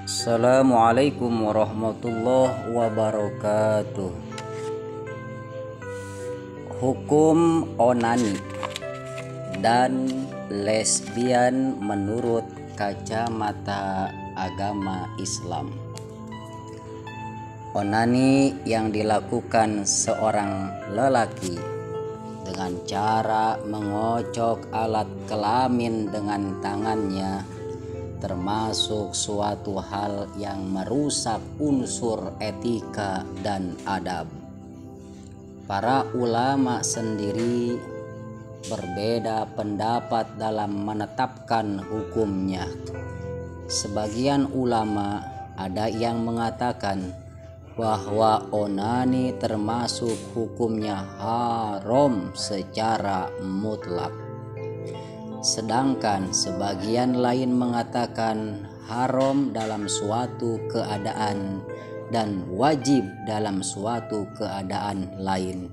Assalamualaikum warahmatullahi wabarakatuh. Hukum onani dan lesbian menurut kacamata agama Islam. Onani yang dilakukan seorang lelaki dengan cara mengocok alat kelamin dengan tangannya termasuk suatu hal yang merusak unsur etika dan adab. Para ulama sendiri berbeda pendapat dalam menetapkan hukumnya. Sebagian ulama ada yang mengatakan bahwa onani termasuk hukumnya haram secara mutlak. Sedangkan sebagian lain mengatakan haram dalam suatu keadaan dan wajib dalam suatu keadaan lain.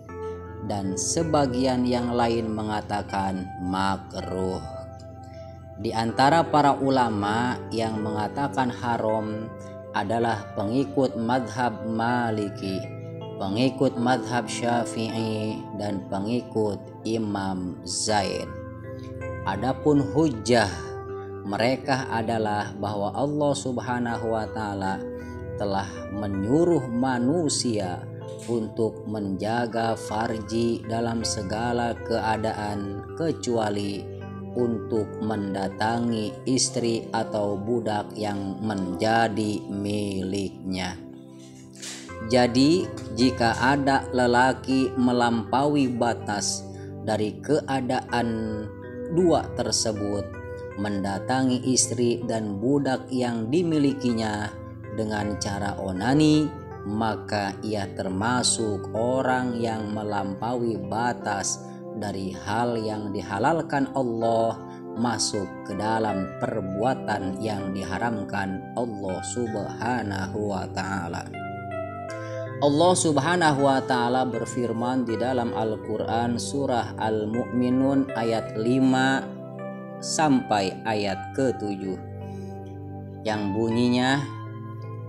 Dan sebagian yang lain mengatakan makruh. Di antara para ulama yang mengatakan haram adalah pengikut madhab Maliki, pengikut madhab Syafi'i, dan pengikut Imam Zaid. Adapun hujjah mereka adalah bahwa Allah Subhanahu wa Ta'ala telah menyuruh manusia untuk menjaga farji dalam segala keadaan kecuali untuk mendatangi istri atau budak yang menjadi miliknya. Jadi jika ada lelaki melampaui batas dari keadaan dua tersebut, mendatangi istri dan budak yang dimilikinya dengan cara onani, maka ia termasuk orang yang melampaui batas dari hal yang dihalalkan Allah, masuk ke dalam perbuatan yang diharamkan Allah Subhanahu wa Ta'ala. Allah Subhanahu wa Ta'ala berfirman di dalam Al-Quran surah Al-Mu'minun ayat 5 sampai ayat ke-7 yang bunyinya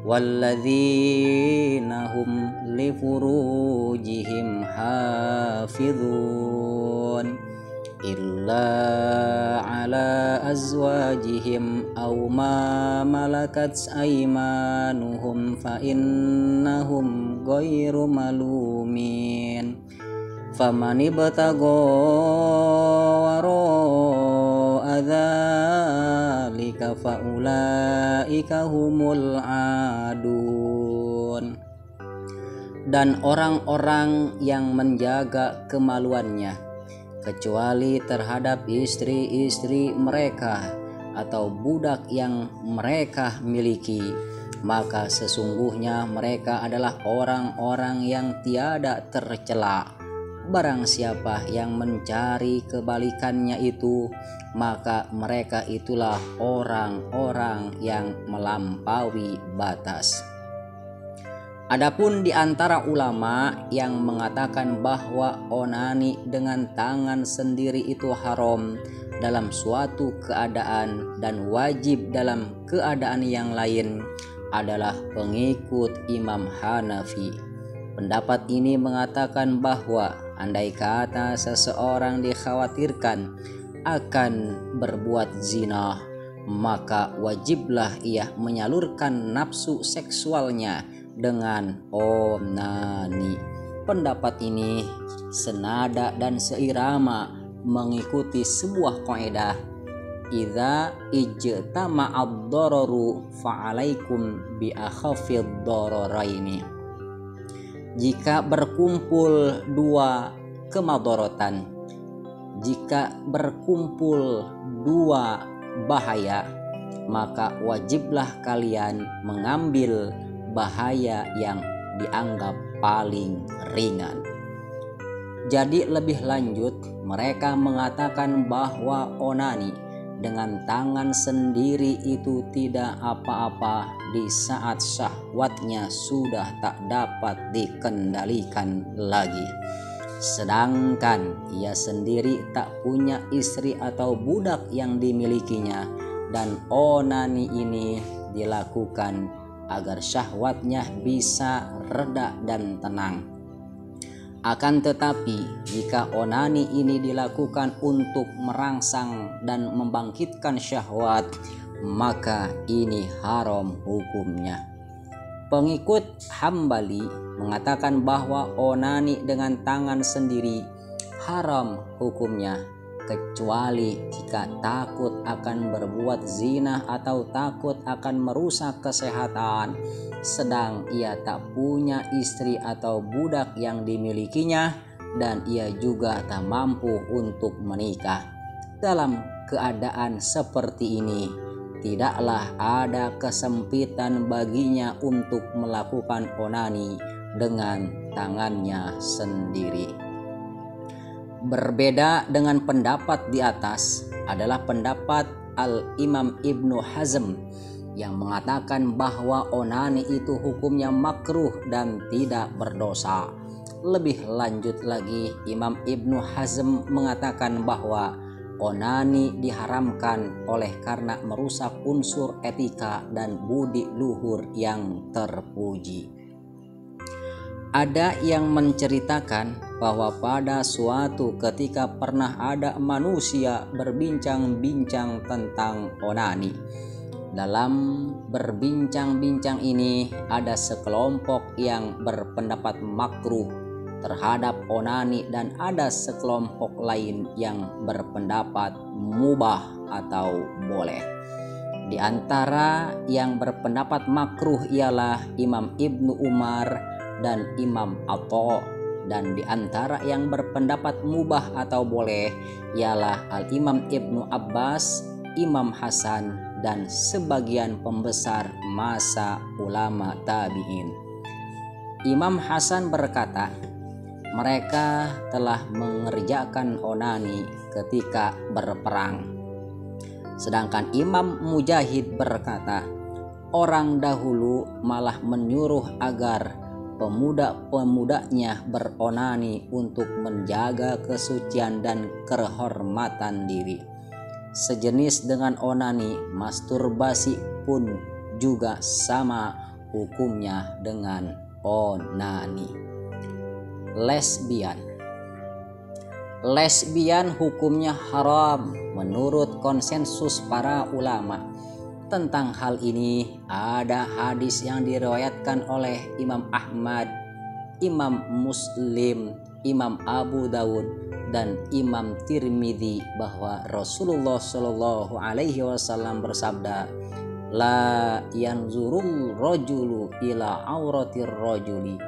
walladzina hum li furujihim hafizun illa ala azwajihim aw ma malakat aymanuhum fa innahum ghairu malumin faman ibtagha wara'a dzalika faulaika humul adun. Dan orang-orang yang menjaga kemaluannya kecuali terhadap istri-istri mereka atau budak yang mereka miliki, maka sesungguhnya mereka adalah orang-orang yang tiada tercela. Barang siapa yang mencari kebalikannya itu, maka mereka itulah orang-orang yang melampaui batas. Adapun di antara ulama yang mengatakan bahwa onani dengan tangan sendiri itu haram dalam suatu keadaan dan wajib dalam keadaan yang lain adalah pengikut Imam Hanafi. Pendapat ini mengatakan bahwa andai kata seseorang dikhawatirkan akan berbuat zina, maka wajiblah ia menyalurkan nafsu seksualnya dengan onani. Pendapat ini senada dan seirama mengikuti sebuah kaidah idza ijtama'ad dararu fa'alaikum bi akhafid dararaini. Jika berkumpul dua kemadorotan, jika berkumpul dua bahaya, maka wajiblah kalian mengambil bahaya yang dianggap paling ringan. Jadi lebih lanjut, mereka mengatakan bahwa onani dengan tangan sendiri itu tidak apa-apa di saat syahwatnya sudah tak dapat dikendalikan lagi. Sedangkan ia sendiri tak punya istri atau budak yang dimilikinya, dan onani ini dilakukan agar syahwatnya bisa reda dan tenang. Akan tetapi, jika onani ini dilakukan untuk merangsang dan membangkitkan syahwat, maka ini haram hukumnya. Pengikut Hambali mengatakan bahwa onani dengan tangan sendiri haram hukumnya, kecuali jika takut akan berbuat zina atau takut akan merusak kesehatan, sedang ia tak punya istri atau budak yang dimilikinya dan ia juga tak mampu untuk menikah. Dalam keadaan seperti ini, tidaklah ada kesempitan baginya untuk melakukan onani dengan tangannya sendiri. Berbeda dengan pendapat di atas adalah pendapat Al-Imam Ibnu Hazm yang mengatakan bahwa onani itu hukumnya makruh dan tidak berdosa. Lebih lanjut lagi, Imam Ibnu Hazm mengatakan bahwa onani diharamkan oleh karena merusak unsur etika dan budi luhur yang terpuji. Ada yang menceritakan bahwa pada suatu ketika pernah ada manusia berbincang-bincang tentang onani. Dalam berbincang-bincang ini ada sekelompok yang berpendapat makruh terhadap onani dan ada sekelompok lain yang berpendapat mubah atau boleh. Di antara yang berpendapat makruh ialah Imam Ibnu Umar dan Imam Atha, dan di antara yang berpendapat mubah atau boleh ialah Al-Imam Ibnu Abbas, Imam Hasan, dan sebagian pembesar masa ulama tabi'in. Imam Hasan berkata, mereka telah mengerjakan onani ketika berperang. Sedangkan Imam Mujahid berkata, orang dahulu malah menyuruh agar pemuda-pemudanya beronani untuk menjaga kesucian dan kehormatan diri. Sejenis dengan onani, masturbasi pun juga sama hukumnya dengan onani. Lesbian hukumnya haram menurut konsensus para ulama. Tentang hal ini ada hadis yang diriwayatkan oleh Imam Ahmad, Imam Muslim, Imam Abu Dawud, dan Imam Tirmidzi bahwa Rasulullah Shallallahu Alaihi Wasallam bersabda, la yanzurul rajulu ila auratir rajuli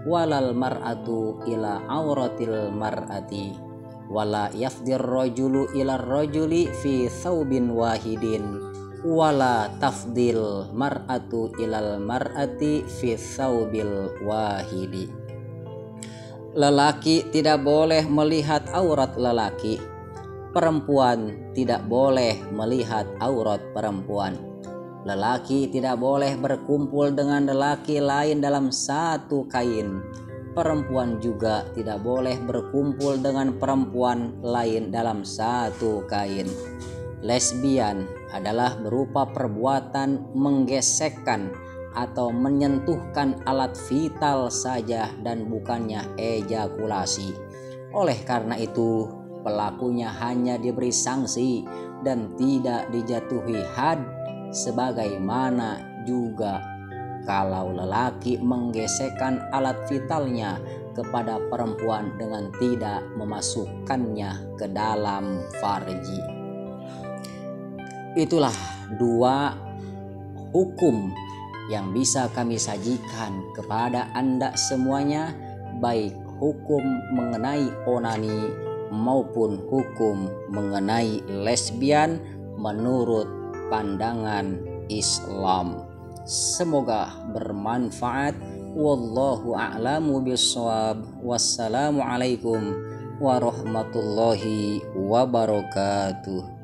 walal mar'atu ila auratil mar'ati wala yafdir rajulu ila rajuli fi thawbin wahidin wala tafdil mar'atu ilal mar'ati fi thawbil wahidi. Lelaki tidak boleh melihat aurat lelaki, perempuan tidak boleh melihat aurat perempuan. Lelaki tidak boleh berkumpul dengan lelaki lain dalam satu kain. Perempuan juga tidak boleh berkumpul dengan perempuan lain dalam satu kain. Lesbian adalah berupa perbuatan menggesekkan atau menyentuhkan alat vital saja dan bukannya ejakulasi. Oleh karena itu, pelakunya hanya diberi sanksi dan tidak dijatuhi had, sebagaimana juga kalau lelaki menggesekkan alat vitalnya kepada perempuan dengan tidak memasukkannya ke dalam farji. Itulah dua hukum yang bisa kami sajikan kepada Anda semuanya, baik hukum mengenai onani maupun hukum mengenai lesbian menurut pandangan Islam. Semoga bermanfaat. Wallahu a'lamu bishawab. Wassalamualaikum warahmatullahi wabarakatuh.